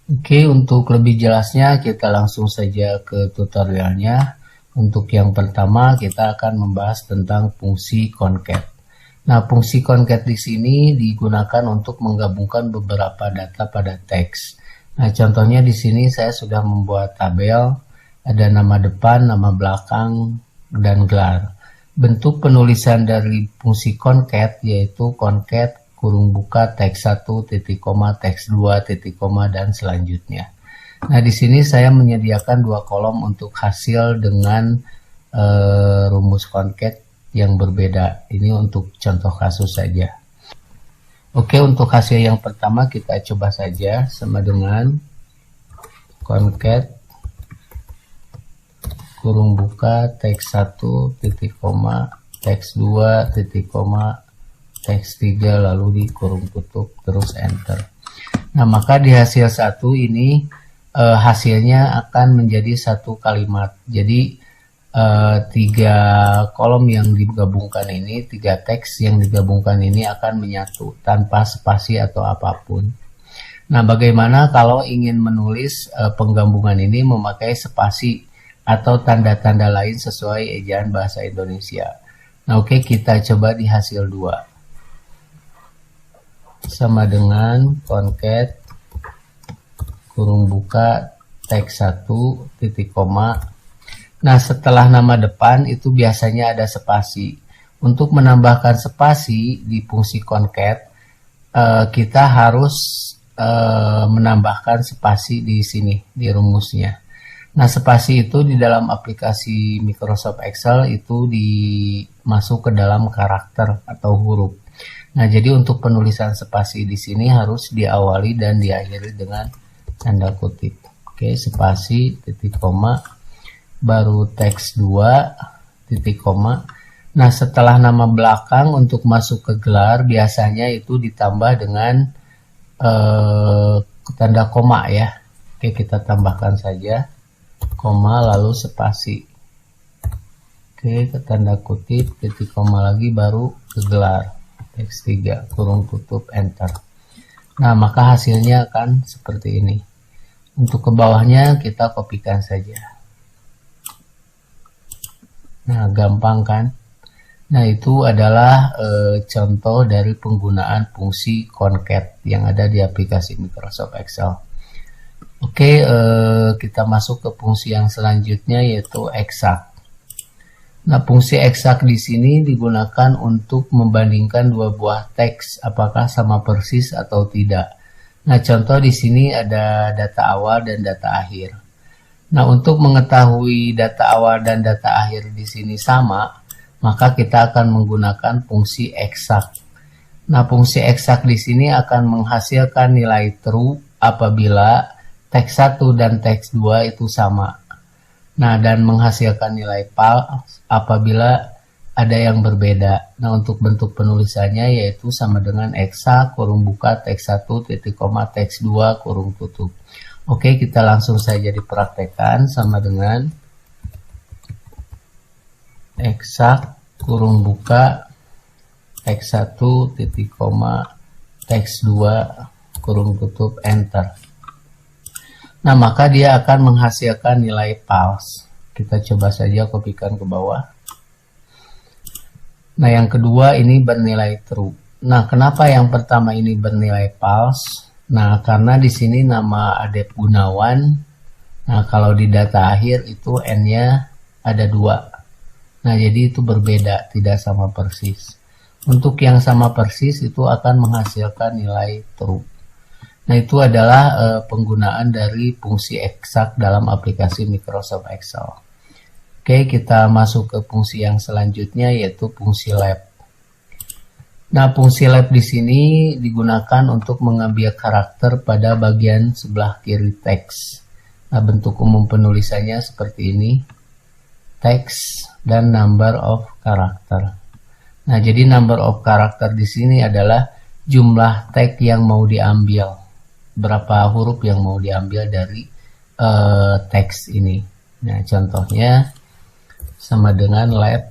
Oke, untuk lebih jelasnya kita langsung saja ke tutorialnya. Untuk yang pertama kita akan membahas tentang fungsi concat. Nah, fungsi concat di sini digunakan untuk menggabungkan beberapa data pada teks. Nah, contohnya di sini saya sudah membuat tabel, ada nama depan, nama belakang, dan gelar. Bentuk penulisan dari fungsi concat yaitu concat kurung buka teks 1 titik koma teks 2 titik koma dan selanjutnya. Nah, di sini saya menyediakan dua kolom untuk hasil dengan rumus concat yang berbeda. Ini untuk contoh kasus saja. Oke, untuk hasil yang pertama kita coba saja sama dengan concat kurung buka teks 1 titik koma teks 2 titik koma teks 3 lalu di kurung tutup terus enter. Nah, maka di hasil 1 ini hasilnya akan menjadi satu kalimat. Jadi tiga kolom yang digabungkan ini, tiga teks yang digabungkan ini akan menyatu tanpa spasi atau apapun. Nah, bagaimana kalau ingin menulis penggabungan ini memakai spasi atau tanda-tanda lain sesuai ejaan bahasa Indonesia? Nah, oke, kita coba di hasil 2. Sama dengan concat kurung buka teks 1 titik koma. Nah, setelah nama depan itu biasanya ada spasi. Untuk menambahkan spasi di fungsi concat, kita harus menambahkan spasi di sini, di rumusnya. Nah, spasi itu di dalam aplikasi Microsoft Excel itu dimasuk ke dalam karakter atau huruf. Nah, jadi untuk penulisan spasi di sini harus diawali dan diakhiri dengan tanda kutip. Oke, spasi titik koma baru teks 2 titik koma. Nah, setelah nama belakang untuk masuk ke gelar biasanya itu ditambah dengan tanda koma ya. Oke, kita tambahkan saja koma lalu spasi. Oke, ke tanda kutip titik koma lagi baru ke gelar teks 3 kurung tutup enter. Nah, maka hasilnya akan seperti ini. Untuk ke bawahnya kita kopikan saja. Nah, gampang kan? Nah, itu adalah contoh dari penggunaan fungsi concat yang ada di aplikasi Microsoft Excel. Oke, kita masuk ke fungsi yang selanjutnya yaitu exact. Nah, fungsi exact di sini digunakan untuk membandingkan dua buah teks apakah sama persis atau tidak. Nah, contoh di sini ada data awal dan data akhir. Nah, untuk mengetahui data awal dan data akhir di sini sama, maka kita akan menggunakan fungsi exact. Nah, fungsi exact di sini akan menghasilkan nilai true apabila teks 1 dan teks 2 itu sama. Nah, dan menghasilkan nilai false apabila ada yang berbeda. Nah, untuk bentuk penulisannya yaitu sama dengan exact kurung buka teks 1 titik koma teks 2 kurung tutup. Oke, kita langsung saja dipraktekkan sama dengan exact kurung buka teks 1 titik koma teks 2 kurung tutup enter. Nah, maka dia akan menghasilkan nilai false. Kita coba saja kopikan ke bawah. Nah, yang kedua ini bernilai true. Nah, kenapa yang pertama ini bernilai false? Nah, karena di sini nama Adep Gunawan. Nah, kalau di data akhir itu N-nya ada 2. Nah, jadi itu berbeda, tidak sama persis. Untuk yang sama persis itu akan menghasilkan nilai true. Nah, itu adalah penggunaan dari fungsi exact dalam aplikasi Microsoft Excel. Oke, kita masuk ke fungsi yang selanjutnya yaitu fungsi lab. Nah, fungsi lab di sini digunakan untuk mengambil karakter pada bagian sebelah kiri teks. Nah, bentuk umum penulisannya seperti ini. Teks dan number of character. Nah, jadi number of character di sini adalah jumlah teks yang mau diambil. Berapa huruf yang mau diambil dari teks ini. Nah, contohnya sama dengan lab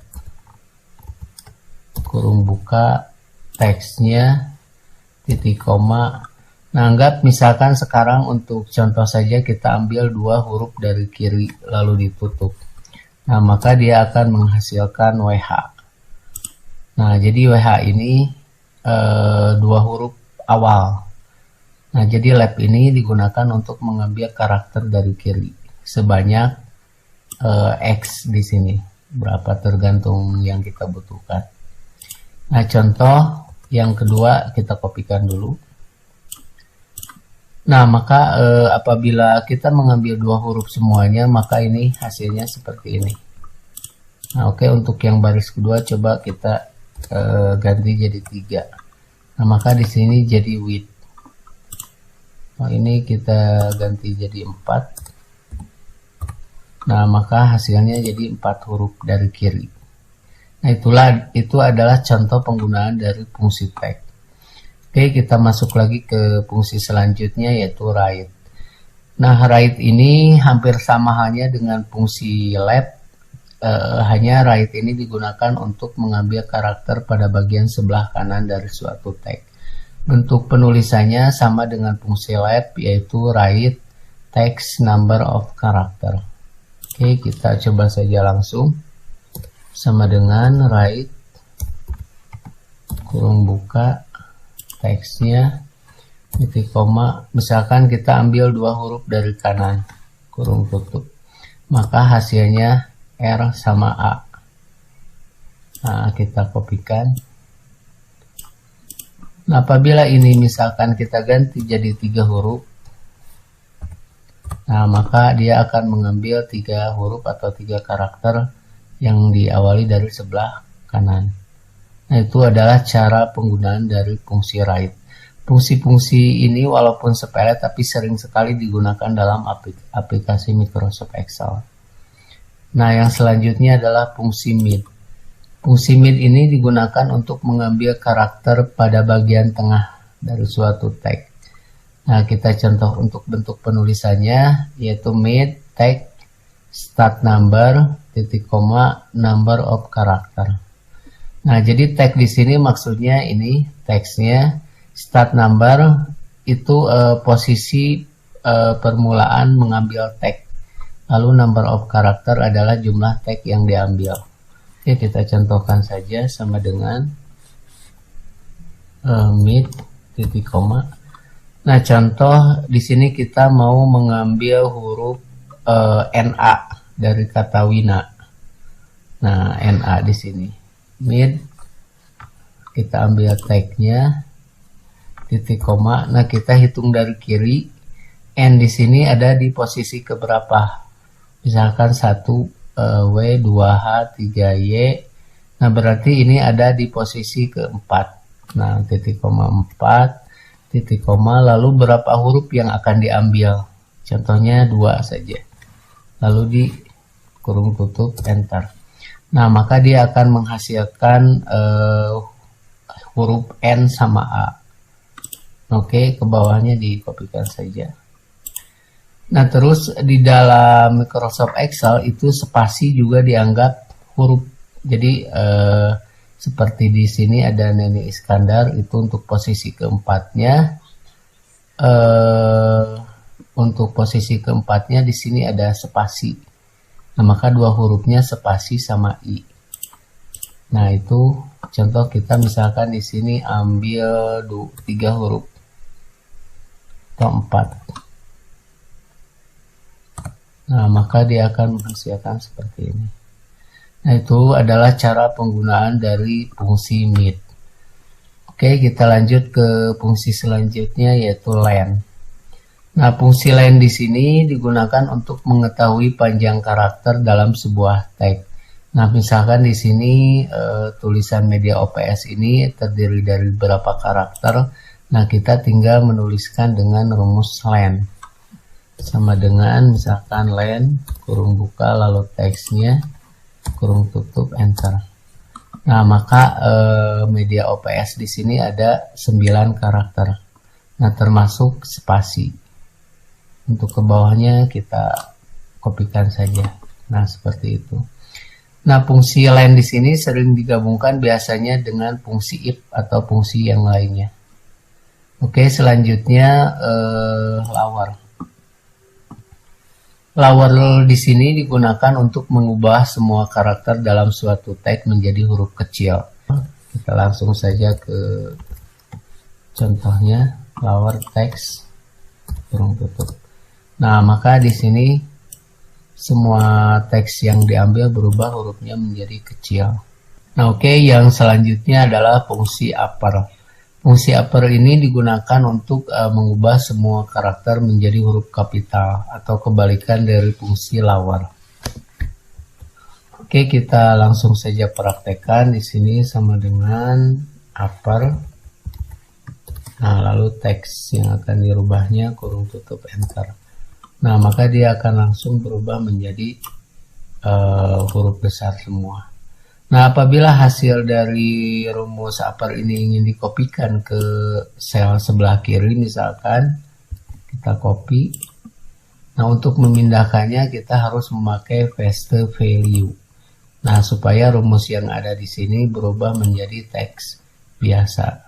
kurung buka teksnya titik koma. Nah, anggap misalkan sekarang untuk contoh saja kita ambil 2 huruf dari kiri lalu ditutup. Nah, maka dia akan menghasilkan WH. Nah, jadi WH ini 2 huruf awal. Nah, jadi lab ini digunakan untuk mengambil karakter dari kiri sebanyak X di sini. Berapa tergantung yang kita butuhkan. Nah, contoh yang kedua kita kopikan dulu. Nah, maka apabila kita mengambil 2 huruf semuanya, maka ini hasilnya seperti ini. Nah, oke, untuk yang baris kedua coba kita ganti jadi 3. Nah, maka di sini jadi with. Nah, ini kita ganti jadi 4. Nah, maka hasilnya jadi 4 huruf dari kiri. Nah, itu adalah contoh penggunaan dari fungsi tag. Oke, kita masuk lagi ke fungsi selanjutnya yaitu write. Nah, write ini hampir sama halnya dengan fungsi lab, hanya write ini digunakan untuk mengambil karakter pada bagian sebelah kanan dari suatu tag. Bentuk penulisannya sama dengan fungsi lab, yaitu write text number of character. Oke, kita coba saja langsung. Sama dengan write kurung buka teksnya titik koma, misalkan kita ambil 2 huruf dari kanan kurung tutup, maka hasilnya R sama A. Nah, kita kopikan. Nah, apabila ini misalkan kita ganti jadi 3 huruf, nah maka dia akan mengambil 3 huruf atau 3 karakter yang diawali dari sebelah kanan. Nah, itu adalah cara penggunaan dari fungsi write. Fungsi-fungsi ini walaupun sepele tapi sering sekali digunakan dalam aplikasi Microsoft Excel. Nah, yang selanjutnya adalah fungsi mid. Fungsi mid ini digunakan untuk mengambil karakter pada bagian tengah dari suatu tag. Nah, kita contoh untuk bentuk penulisannya yaitu mid tag start number titik koma number of character. Nah, jadi tag di sini maksudnya ini teksnya start number itu posisi permulaan mengambil tag. Lalu number of character adalah jumlah tag yang diambil. Oke, kita contohkan saja sama dengan mid titik koma. Nah, contoh di sini kita mau mengambil huruf NA dari kata wina. Nah, NA di sini. Mid, kita ambil tagnya titik koma. Nah, kita hitung dari kiri. N di sini ada di posisi keberapa? Misalkan 1 W, 2H, 3Y. Nah, berarti ini ada di posisi keempat. Nah, titik koma 4, titik koma, lalu berapa huruf yang akan diambil? Contohnya 2 saja. Lalu di kurung tutup, enter. Nah, maka dia akan menghasilkan huruf N sama A. Oke, ke bawahnya dikopikan saja. Nah, terus di dalam Microsoft Excel itu spasi juga dianggap huruf. Jadi, seperti di sini ada Neni Iskandar, itu untuk posisi keempatnya. Untuk posisi keempatnya di sini ada spasi. Nah, maka 2 hurufnya spasi sama I. Nah, itu contoh kita misalkan di sini ambil 3 huruf atau 4. Nah, maka dia akan menghasilkan seperti ini. Nah, itu adalah cara penggunaan dari fungsi mid. Oke, kita lanjut ke fungsi selanjutnya yaitu len. Nah, fungsi len di sini digunakan untuk mengetahui panjang karakter dalam sebuah tag. Nah, misalkan di sini tulisan media OPS ini terdiri dari beberapa karakter. Nah, kita tinggal menuliskan dengan rumus len. Sama dengan misalkan len kurung buka lalu teksnya kurung tutup, enter. Nah, maka media OPS di sini ada 9 karakter. Nah, termasuk spasi. Untuk ke bawahnya kita kopikan saja. Nah, seperti itu. Nah, fungsi len di sini sering digabungkan biasanya dengan fungsi if atau fungsi yang lainnya. Oke, selanjutnya lower. Lower di sini digunakan untuk mengubah semua karakter dalam suatu tag menjadi huruf kecil. Kita langsung saja ke contohnya, lower text kurung tutup. Nah, maka di sini semua teks yang diambil berubah hurufnya menjadi kecil. Nah, oke, yang selanjutnya adalah fungsi upper. Fungsi upper ini digunakan untuk mengubah semua karakter menjadi huruf kapital atau kebalikan dari fungsi lower. Oke, kita langsung saja praktekkan di sini sama dengan upper. Nah, lalu teks yang akan dirubahnya kurung tutup enter. Nah, maka dia akan langsung berubah menjadi huruf besar semua. Nah, apabila hasil dari rumus upper ini ingin dikopikan ke sel sebelah kiri, misalkan kita copy. Nah, untuk memindahkannya kita harus memakai paste value. Nah, supaya rumus yang ada di sini berubah menjadi teks biasa.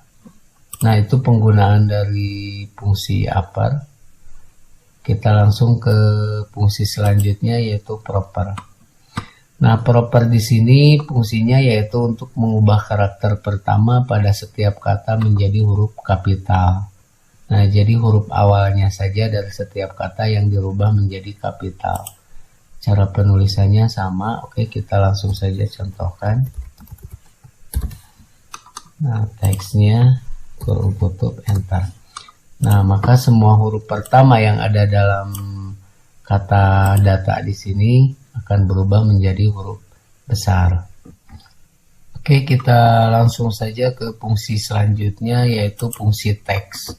Nah, itu penggunaan dari fungsi upper. Kita langsung ke fungsi selanjutnya, yaitu proper. Nah, proper di sini fungsinya yaitu untuk mengubah karakter pertama pada setiap kata menjadi huruf kapital. Nah, jadi huruf awalnya saja dari setiap kata yang dirubah menjadi kapital. Cara penulisannya sama. Oke, kita langsung saja contohkan. Nah, teksnya kurung tutup enter. Nah, maka semua huruf pertama yang ada dalam kata data di sini akan berubah menjadi huruf besar. Oke, kita langsung saja ke fungsi selanjutnya, yaitu fungsi teks.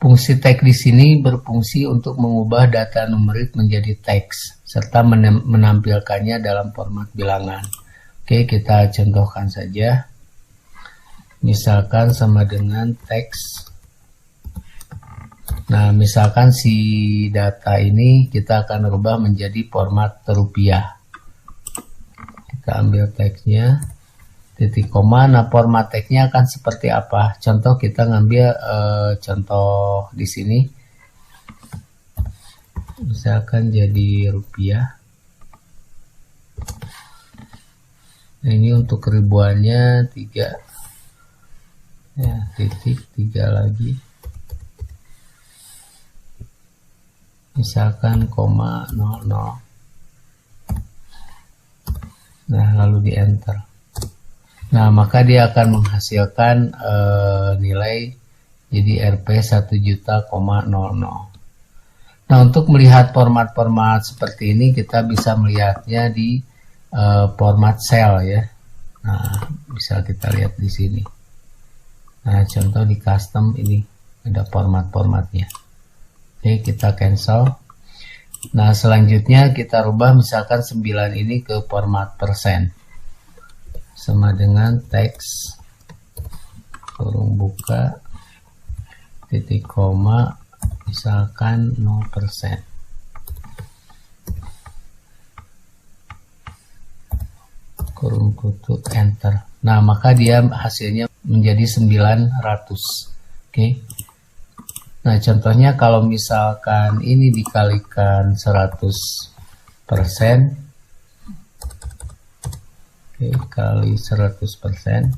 Fungsi teks di sini berfungsi untuk mengubah data numerik menjadi teks serta menampilkannya dalam format bilangan. Oke, kita contohkan saja. Misalkan sama dengan teks. Nah, misalkan si data ini kita akan rubah menjadi format rupiah. Kita ambil teksnya, titik koma. Nah, format teksnya akan seperti apa? Contoh, kita ngambil contoh di sini. Misalkan jadi rupiah. Nah, ini untuk ribuannya 3. Ya, titik 3 lagi. Misalkan 0,00. Nah, lalu di enter. Nah, maka dia akan menghasilkan nilai jadi Rp 1.000.00. Nah, untuk melihat format-format seperti ini kita bisa melihatnya di format cell ya. Nah, bisa kita lihat di sini. Nah, contoh di custom ini ada format-formatnya. Oke, kita cancel. Nah, selanjutnya kita rubah misalkan 9 ini ke format persen. Sama dengan teks kurung buka titik koma misalkan 0%. Kurung tutup enter. Nah, maka dia hasilnya menjadi 900. Oke. Nah, contohnya kalau misalkan ini dikalikan 100%, oke, kali 100%.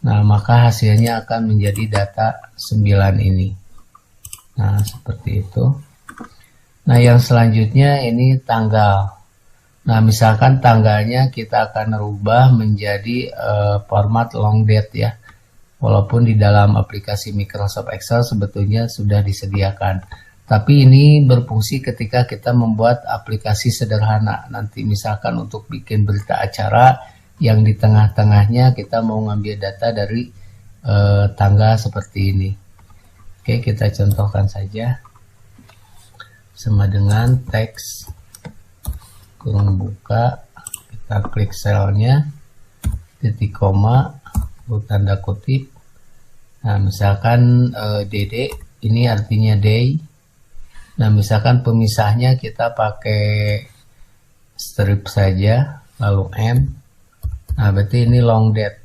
Nah, maka hasilnya akan menjadi data 9 ini. Nah, seperti itu. Nah, yang selanjutnya ini tanggal. Nah, misalkan tanggalnya kita akan rubah menjadi format long date ya. Walaupun di dalam aplikasi Microsoft Excel sebetulnya sudah disediakan. Tapi ini berfungsi ketika kita membuat aplikasi sederhana. Nanti misalkan untuk bikin berita acara yang di tengah-tengahnya kita mau ngambil data dari tanggal seperti ini. Oke, kita contohkan saja. Sama dengan teks kurung buka, kita klik selnya, titik koma, tanda kutip. Nah, misalkan DD ini artinya day. Nah, misalkan pemisahnya kita pakai strip saja, lalu M. Nah, berarti ini long date,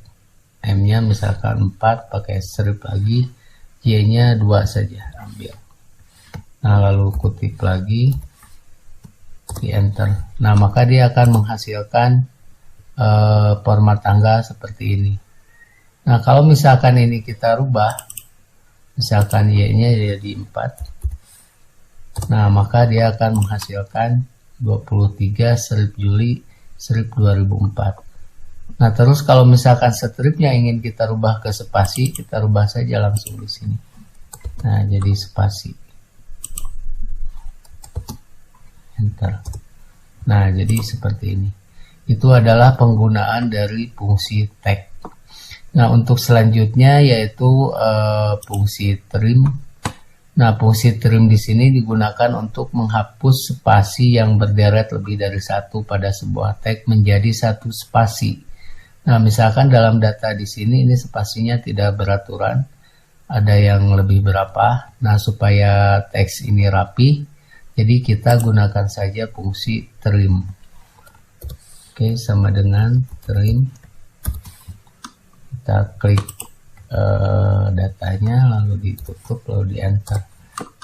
M-nya misalkan 4, pakai strip lagi, Y-nya 2 saja ambil. Nah, lalu kutip lagi, di enter. Nah, maka dia akan menghasilkan format tanggal seperti ini. Nah, kalau misalkan ini kita rubah, misalkan Y-nya jadi 4, nah maka dia akan menghasilkan 23 strip Juli strip 2004. Nah, terus kalau misalkan stripnya ingin kita rubah ke spasi, kita rubah saja langsung di sini. Nah, jadi spasi. Enter. Nah, jadi seperti ini. Itu adalah penggunaan dari fungsi tag. Nah, untuk selanjutnya yaitu fungsi trim. Nah, fungsi trim di sini digunakan untuk menghapus spasi yang berderet lebih dari satu pada sebuah tag menjadi satu spasi. Nah, misalkan dalam data di sini ini spasinya tidak beraturan, ada yang lebih berapa. Nah, supaya teks ini rapi, jadi kita gunakan saja fungsi trim. Oke, sama dengan trim. Kita klik datanya, lalu ditutup, lalu di enter.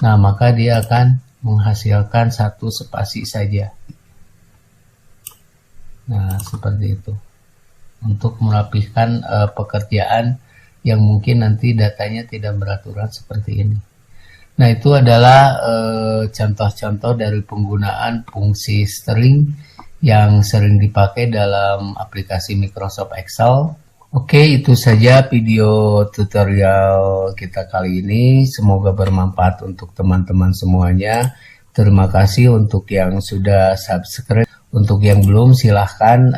Nah, maka dia akan menghasilkan satu spasi saja. Nah, seperti itu. Untuk merapihkan pekerjaan yang mungkin nanti datanya tidak beraturan seperti ini. Nah, itu adalah contoh-contoh dari penggunaan fungsi string yang sering dipakai dalam aplikasi Microsoft Excel. Oke, itu saja video tutorial kita kali ini. Semoga bermanfaat untuk teman-teman semuanya. Terima kasih untuk yang sudah subscribe. Untuk yang belum, silahkan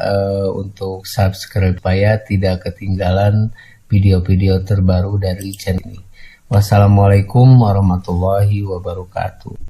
untuk subscribe supaya tidak ketinggalan video-video terbaru dari channel ini. Wassalamualaikum warahmatullahi wabarakatuh.